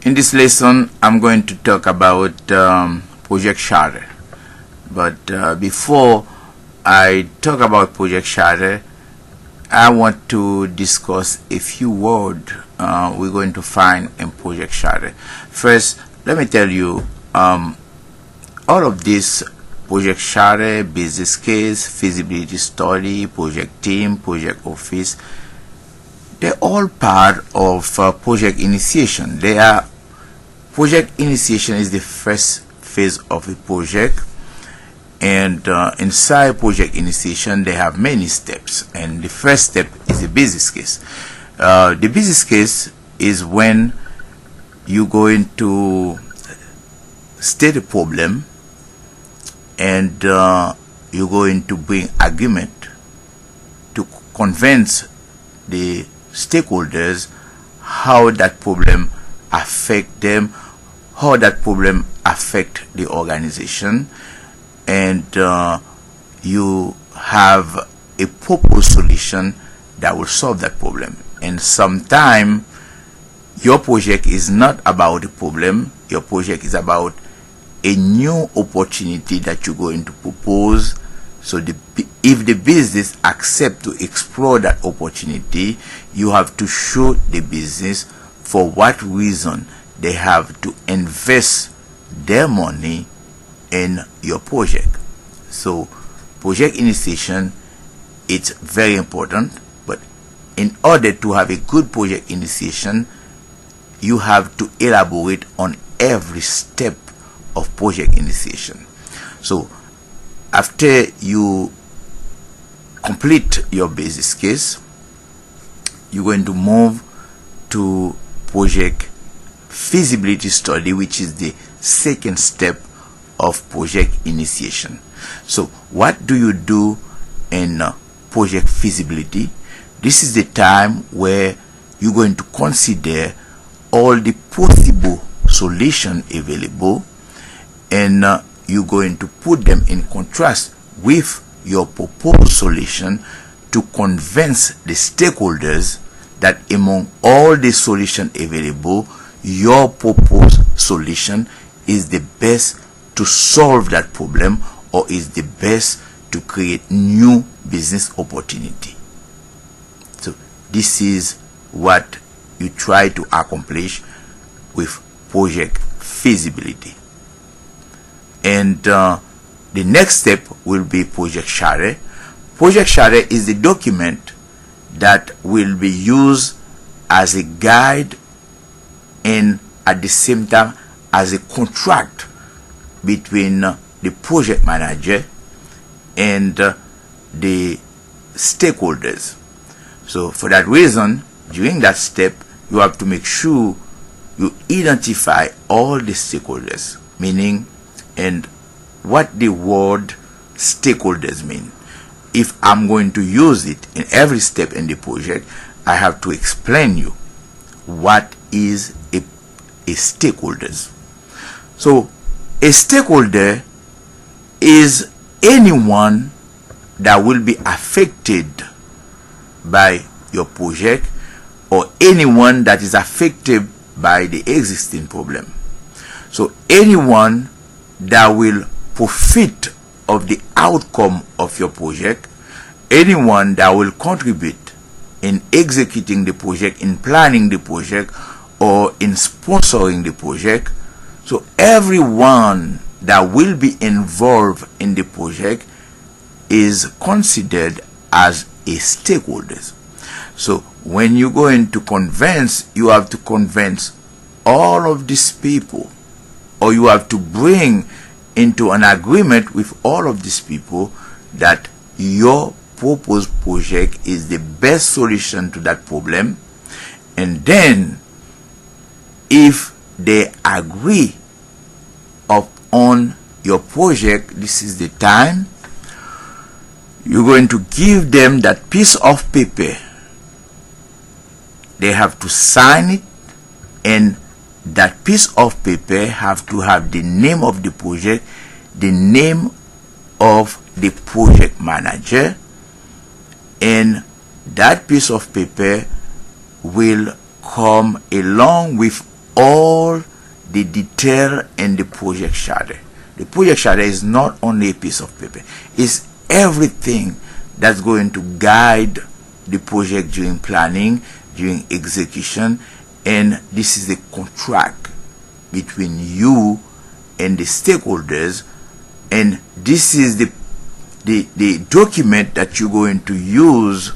In this lesson, I'm going to talk about Project Charter. But before I talk about Project Charter, I want to discuss a few words we're going to find in Project Charter. First, let me tell you, all of this Project Charter, business case, feasibility study, project team, project office, they're all part of project initiation. Project initiation is the first phase of a project, and inside project initiation they have many steps, and the first step is the business case. The business case is when you're going to state a problem and you're going to bring agreement to convince the stakeholders how that problem affect them, how that problem affect the organization, and you have a proposed solution that will solve that problem. And sometimes your project is not about the problem, your project is about a new opportunity that you're going to propose. So if the business accept to explore that opportunity, you have to show the business for what reason they have to invest their money in your project. So project initiation, it's very important, but in order to have a good project initiation, you have to elaborate on every step of project initiation. So after you complete your business case, you're going to move to project feasibility study, which is the second step of project initiation. So what do you do in project feasibility? This is the time where you're going to consider all the possible solutions available, and you're going to put them in contrast with your proposed solution to convince the stakeholders that among all the solutions available, your proposed solution is the best to solve that problem, or is the best to create new business opportunity. So this is what you try to accomplish with project feasibility. And the next step will be Project Charter. Project Charter is the document that will be used as a guide and at the same time as a contract between the project manager and the stakeholders. So for that reason, during that step, you have to make sure you identify all the stakeholders, meaning and what the word stakeholders mean. If I'm going to use it in every step in the project, I have to explain you what is a stakeholders. So a stakeholder is anyone that will be affected by your project, or anyone that is affected by the existing problem. So anyone that will profit of the outcome of your project, anyone that will contribute in executing the project, in planning the project, or in sponsoring the project. So everyone that will be involved in the project is considered as a stakeholder. So when you're going to convince, you have to convince all of these people, or you have to bring into an agreement with all of these people that your proposed project is the best solution to that problem. And then if they agree on your project, this is the time you're going to give them that piece of paper. They have to sign it, and that piece of paper have to have the name of the project, the name of the project manager, and that piece of paper will come along with all the detail in the project charter. The project charter is not only a piece of paper, it's everything that's going to guide the project during planning, during execution, and this is a contract between you and the stakeholders, and this is the document that you're going to use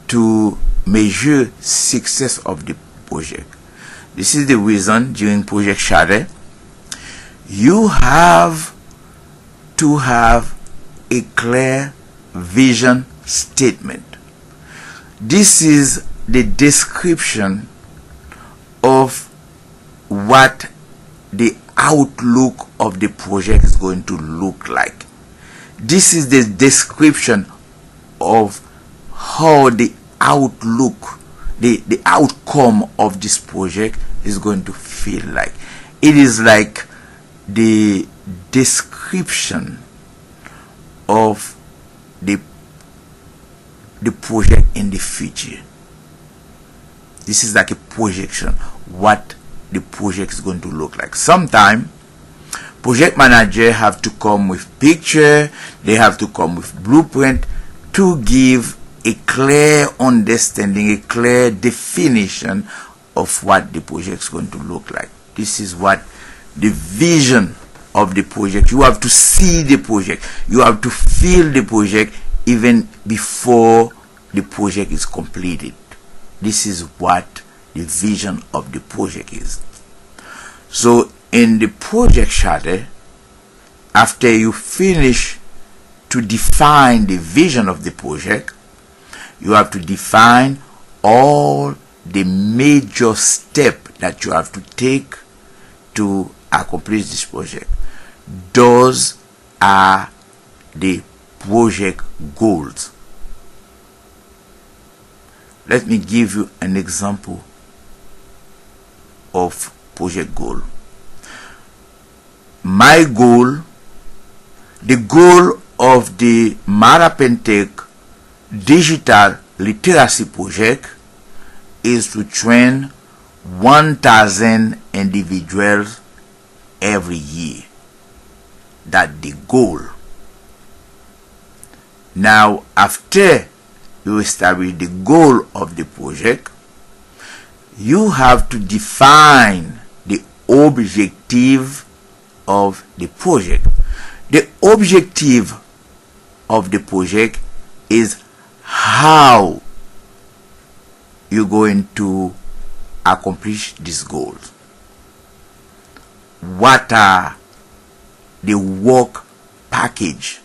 to measure success of the project. This is the reason during project charter you have to have a clear vision statement. This is the description of what the outlook of the project is going to look like. This is the description of how the outlook, the outcome of this project is going to feel like. It is like the description of the project in the future. This is like a projection, what the project is going to look like. Sometimes project manager have to come with picture, they have to come with blueprint to give a clear understanding, a clear definition of what the project is going to look like. This is what the vision of the project. You have to see the project, you have to feel the project even before the project is completed. This is what the vision of the project is. So in the project charter, after you finish to define the vision of the project, you have to define all the major steps that you have to take to accomplish this project. Those are the project goals. Let me give you an example of project goal. My goal, the goal of the Marapentec digital literacy project is to train 1,000 individuals every year. That's the goal. Now, after you establish the goal of the project, you have to define the objective of the project. The objective of the project is how you're going to accomplish these goals. What are the work package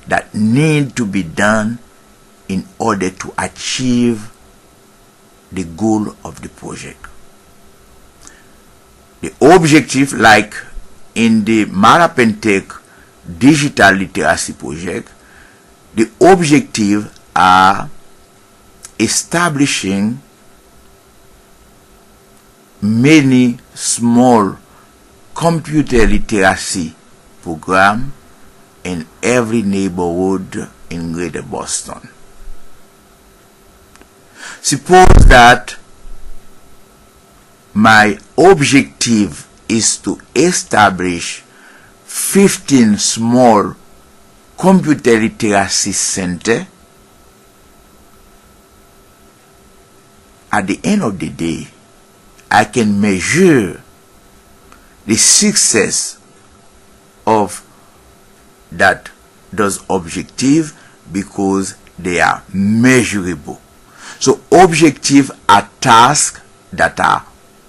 that need to be done in order to achieve the goal of the project? The objective, like in the Marapentec digital literacy project, the objective are establishing many small computer literacy program in every neighborhood in Greater Boston. Suppose that my objective is to establish 15 small computer literacy center. At the end of the day, I can measure the success of those objectives because they are measurable. So objectives are tasks that are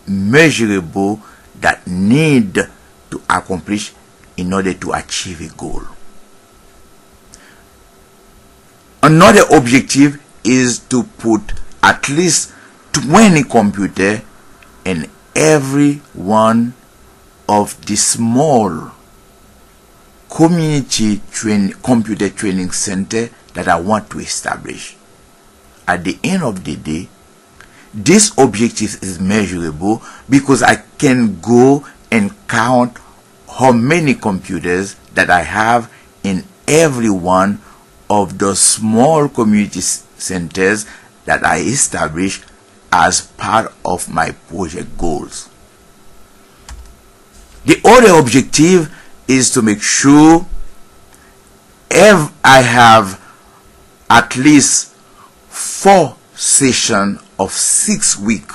measurable, that need to accomplish in order to achieve a goal. Another objective is to put at least 20 computers in every one of the small community computer training center that I want to establish. At the end of the day, this objective is measurable because I can go and count how many computers that I have in every one of those small community centers that I establish as part of my project goals. The other objective is to make sure I have at least 4 sessions of 6-week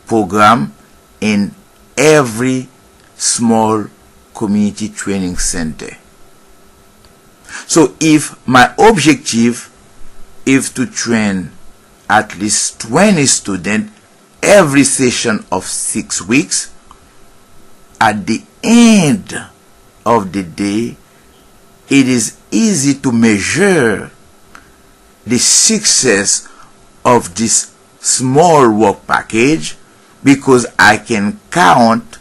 program in every small community training center. So if my objective is to train at least 20 students every session of 6 weeks, at the end of the day, it is easy to measure the success of this small work package, because I can count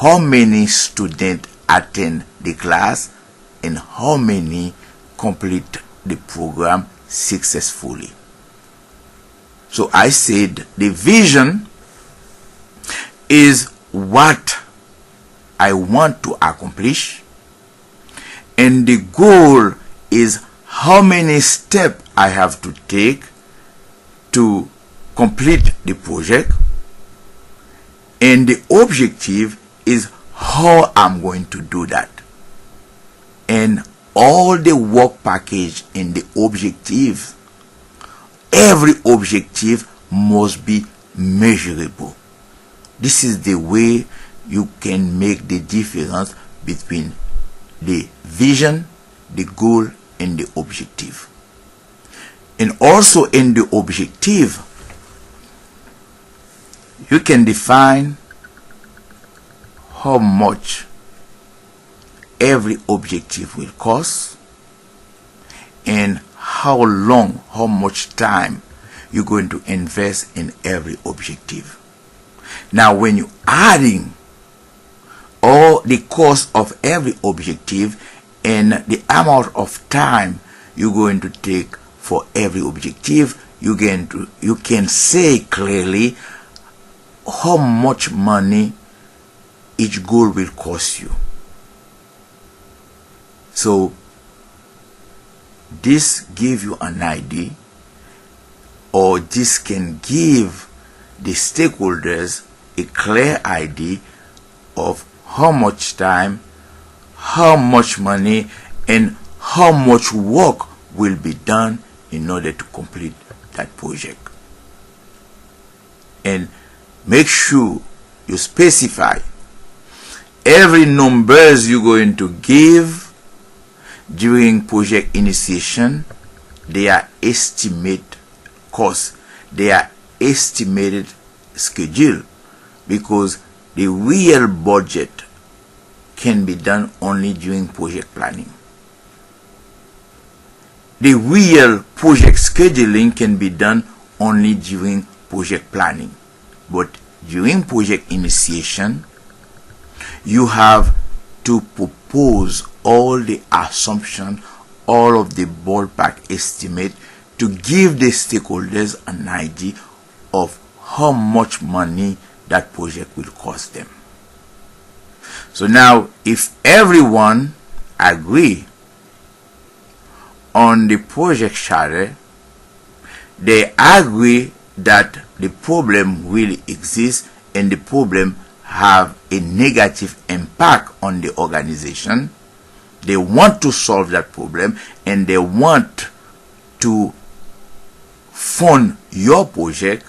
how many students attend the class and how many complete the program successfully. So I said the vision is what I want to accomplish, and the goal is how many steps I have to take to complete the project, and the objective is how I'm going to do that. And all the work package and the objective, every objective must be measurable. This is the way you can make the difference between the vision, the goal, and the objective. And also in the objective, you can define how much every objective will cost and how long, how much time you're going to invest in every objective. Now, when you're adding all the cost of every objective and the amount of time you're going to take for every objective, you can say clearly how much money each goal will cost you. So this gives you an idea, or this can give the stakeholders a clear idea of how much time, how much money, and how much work will be done in order to complete that project. And make sure you specify every numbers you're going to give during project initiation. They are estimate cost, they are estimated schedule, because the real budget can be done only during project planning. The real project scheduling can be done only during project planning. But during project initiation, you have to propose all the assumptions, all of the ballpark estimate, to give the stakeholders an idea of how much money that project will cost them. So now, if everyone agree on the project charter, they agree that the problem really exists and the problem have a negative impact on the organization, they want to solve that problem and they want to fund your project,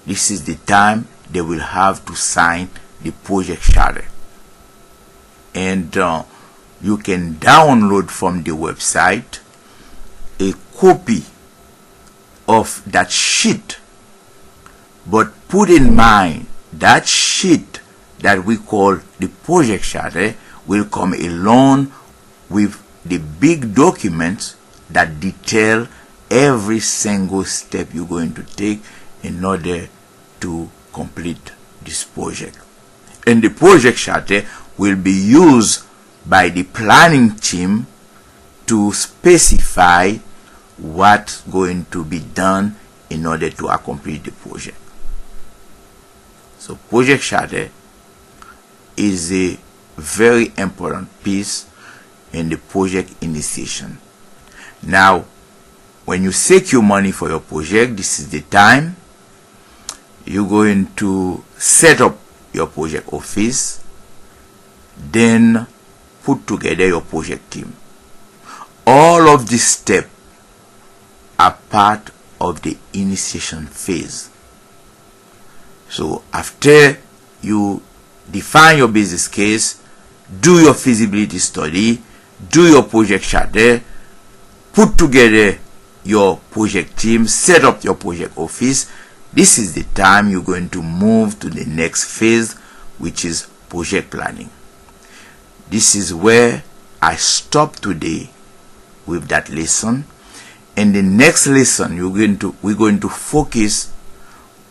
this is the time they will have to sign the project charter. And you can download from the website a copy of that sheet. But put in mind, that sheet that we call the project charter will come along with the big documents that detail every single step you're going to take in order to complete this project. And the project charter will be used by the planning team to specify what's going to be done in order to accomplish the project. So project charter is a very important piece in the project initiation. Now, when you secure money for your project, this is the time you're going to set up your project office. then put together your project team. All of these steps are part of the initiation phase. So after you define your business case, do your feasibility study, do your project charter, put together your project team, set up your project office, this is the time you're going to move to the next phase, which is project planning. This is where I stop today with that lesson. In the next lesson, we're going to focus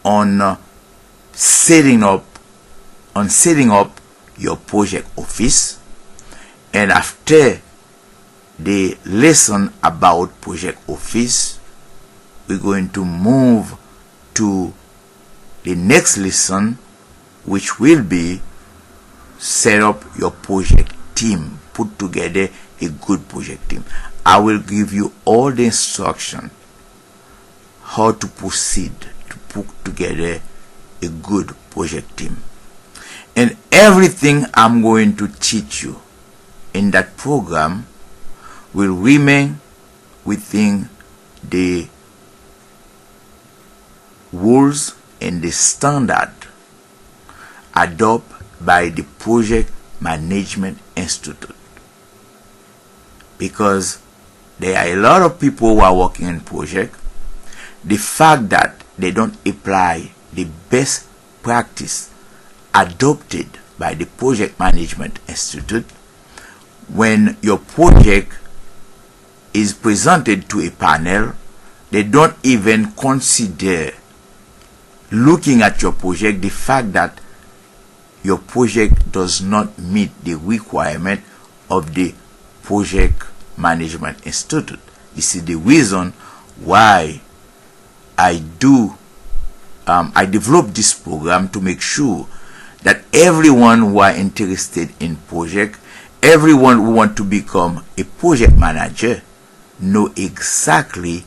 on setting up your project office. And after the lesson about project office, we're going to move to the next lesson, which will be set up your project team, put together a good project team. I will give you all the instruction how to proceed to put together a good project team. And everything I'm going to teach you in that program will remain within the rules and the standard adopted by the Project Management Institute. Because there are a lot of people who are working in project. The fact that they don't apply the best practice adopted by the Project Management Institute, when your project is presented to a panel, they don't even consider looking at your project the fact that your project does not meet the requirement of the Project Management Institute. This is the reason why I developed this program, to make sure that everyone who are interested in project, everyone who want to become a project manager, know exactly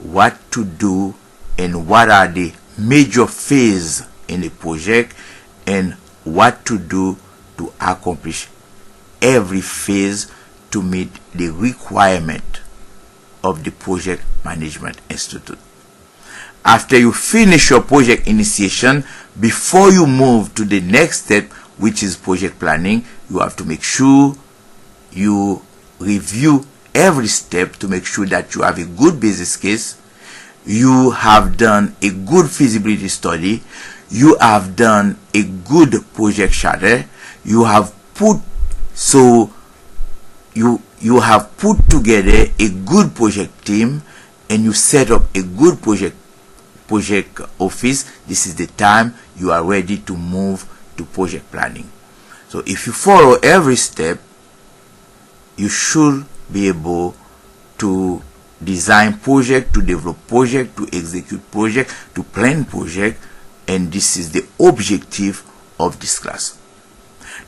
what to do and what are the major phases in the project and what to do to accomplish every phase to meet the requirement of the Project Management Institute. After you finish your project initiation, before you move to the next step, which is project planning, you have to make sure you review every step to make sure that you have a good business case, you have done a good feasibility study, you have done a good project charter, you have put together a good project team, and you set up a good project office. This is the time you are ready to move to project planning. So if you follow every step, you should be able to design project, to develop project, to execute project, to plan project, and this is the objective of this class.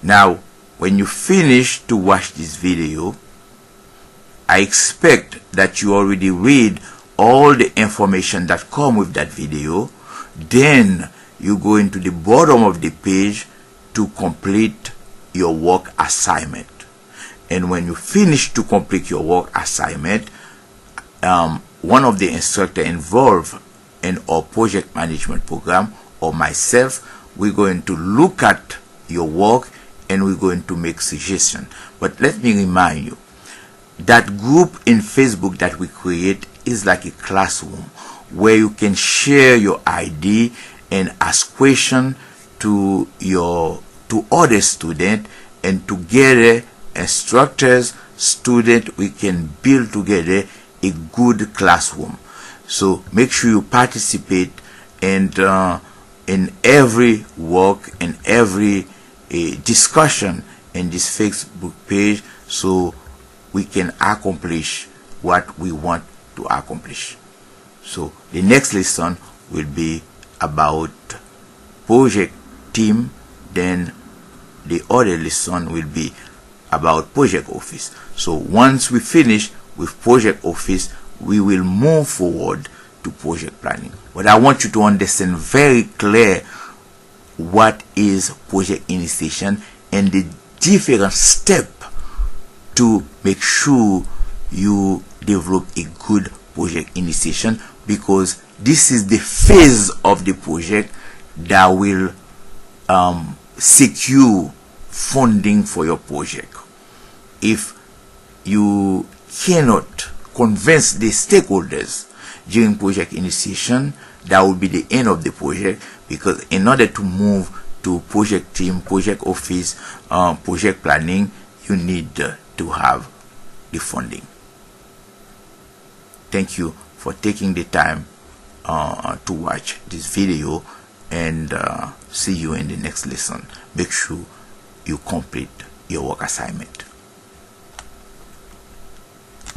Now, when you finish to watch this video, I expect that you already read all the information that come with that video. Then you go into the bottom of the page to complete your work assignment. And when you finish to complete your work assignment, one of the instructors involved in our project management program, or myself, we're going to look at your work and we're going to make suggestions. But let me remind you, that group in Facebook that we create is like a classroom where you can share your idea and ask questions to other students, and together, instructors, students, we can build together a good classroom. So make sure you participate in every work and every discussion in this Facebook page, so we can accomplish what we want to accomplish. So the next lesson will be about project team, then the other lesson will be about project office. So once we finish with project office, we will move forward to project planning. But I want you to understand very clear what is project initiation and the different steps to make sure you develop a good project initiation, because this is the phase of the project that will secure funding for your project. If you cannot convince the stakeholders during project initiation, that will be the end of the project, because in order to move to project team, project office, project planning, you need to have the funding. Thank you for taking the time to watch this video, and see you in the next lesson. Make sure you complete your work assignment.